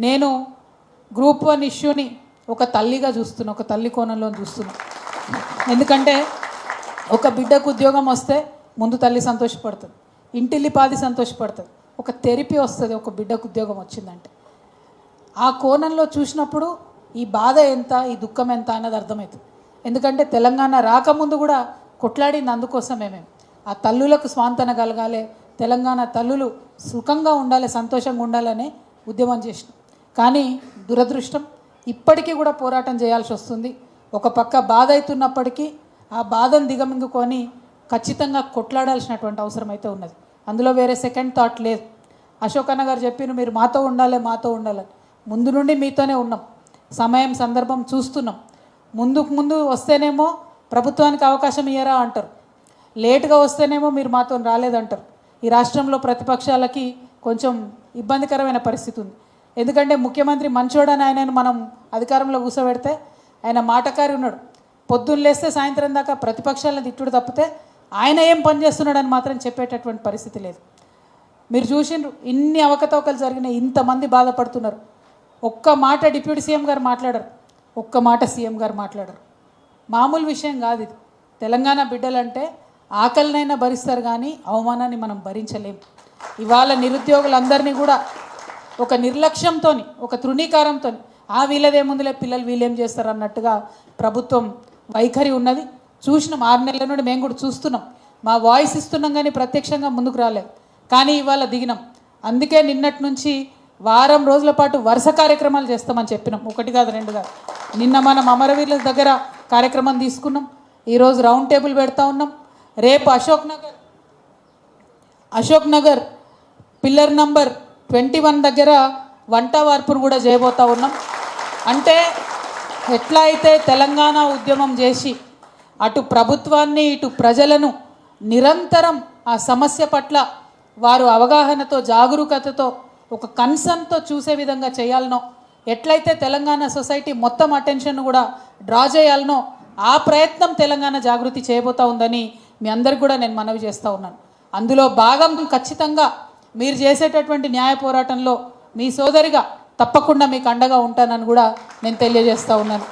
నేను గ్రూప్ 1 ఇష్యూని ఒక తల్లిగా చూస్తున్నా, ఒక తల్లి కోణంలో చూస్తున్నా. ఎందుకంటే ఒక బిడ్డకు ఉద్యోగం వస్తే ముందు తల్లి సంతోషపడుతుంది, ఇంటిల్లిపాది సంతోషపడుతుంది. ఒక తెరిపి వస్తుంది ఒక బిడ్డకు ఉద్యోగం వచ్చిందంటే. ఆ కోణంలో చూసినప్పుడు ఈ బాధ ఎంత, ఈ దుఃఖం ఎంత అన్నది అర్థమవుతుంది. ఎందుకంటే తెలంగాణ రాకముందు కూడా కొట్లాడింది అందుకోసమే. మేము ఆ తల్లులకు స్వాంతన కలగాలి, తెలంగాణ తల్లులు సుఖంగా ఉండాలి, సంతోషంగా ఉండాలనే ఉద్యమం చేసినాం. కానీ దురదృష్టం ఇప్పటికీ కూడా పోరాటం చేయాల్సి వస్తుంది. ఒక పక్క బాధ అవుతున్నప్పటికీ ఆ బాధను దిగమింగుకొని ఖచ్చితంగా కొట్లాడాల్సినటువంటి అవసరం అయితే ఉన్నది. అందులో వేరే సెకండ్ థాట్ లేదు. అశోక్ అన్న గారు చెప్పిన మీరు మాతో ఉండాలి, మాతో ఉండాలని. ముందు నుండి మీతోనే ఉన్నాం, సమయం సందర్భం చూస్తున్నాం. ముందు వస్తేనేమో ప్రభుత్వానికి అవకాశం ఇయ్యరా అంటారు, లేటుగా వస్తేనేమో మీరు మాతో రాలేదంటారు. ఈ రాష్ట్రంలో ప్రతిపక్షాలకి కొంచెం ఇబ్బందికరమైన పరిస్థితి ఉంది. ఎందుకంటే ముఖ్యమంత్రి మంచోడని ఆయనను మనం అధికారంలో కూర్చోబెడితే ఆయన మాటకారి ఉన్నాడు. పొద్దున్న లేస్తే సాయంత్రం దాకా ప్రతిపక్షాలను తిట్టుడు తప్పితే ఆయన ఏం పని చేస్తున్నాడని మాత్రం చెప్పేటటువంటి పరిస్థితి లేదు. మీరు చూసిండ్రు ఇన్ని అవకతవకలు జరిగినాయి, ఇంతమంది బాధపడుతున్నారు. ఒక్క మాట డిప్యూటీ సీఎం గారు మాట్లాడరు, ఒక్క మాట సీఎం గారు మాట్లాడరు. మామూలు విషయం కాదు ఇది. తెలంగాణ బిడ్డలంటే ఆకలినైనా భరిస్తారు కానీ అవమానాన్ని మనం భరించలేం. ఇవాళ నిరుద్యోగులందరినీ కూడా ఒక నిర్లక్ష్యంతో, ఒక తృణీకారంతో వీళ్ళదేముందులే పిల్లలు వీళ్ళేం చేస్తారు అన్నట్టుగా ప్రభుత్వం వైఖరి ఉన్నది. చూసినాం 6 నెలల నుండి మేము కూడా చూస్తున్నాం. మా వాయిస్ ఇస్తున్నాం కానీ ప్రత్యక్షంగా ముందుకు రాలేదు. కానీ ఇవాళ దిగినాం. అందుకే నిన్నటి నుంచి వారం రోజుల పాటు వరుస కార్యక్రమాలు చేస్తామని చెప్పినాం. 1 కాదు 2 కాదు. నిన్న మనం అమరవీరుల దగ్గర కార్యక్రమం తీసుకున్నాం, ఈరోజు రౌండ్ టేబుల్ పెడతా ఉన్నాం. రేపు అశోక్ నగర్ పిల్లర్ నంబర్ 21 దగ్గర వంట వార్పును కూడా చేయబోతా ఉన్నాం. అంటే ఎట్లా అయితే తెలంగాణ ఉద్యమం చేసి అటు ప్రభుత్వాన్ని ఇటు ప్రజలను నిరంతరం ఆ సమస్య పట్ల వారు అవగాహనతో, జాగరూకతతో, ఒక కన్సర్న్తో చూసే విధంగా చేయాలనో, ఎట్లయితే తెలంగాణ సొసైటీ మొత్తం అటెన్షన్ కూడా డ్రా చేయాలనో ఆ ప్రయత్నం తెలంగాణ జాగృతి చేయబోతా ఉందని మీ అందరికి కూడా నేను మనవి చేస్తూ ఉన్నాను. అందులో భాగం ఖచ్చితంగా మీరు చేసేటటువంటి న్యాయ పోరాటంలో మీ సోదరిగా తప్పకుండా మీకు అండగా ఉంటానని కూడా నేను తెలియజేస్తూ ఉన్నాను.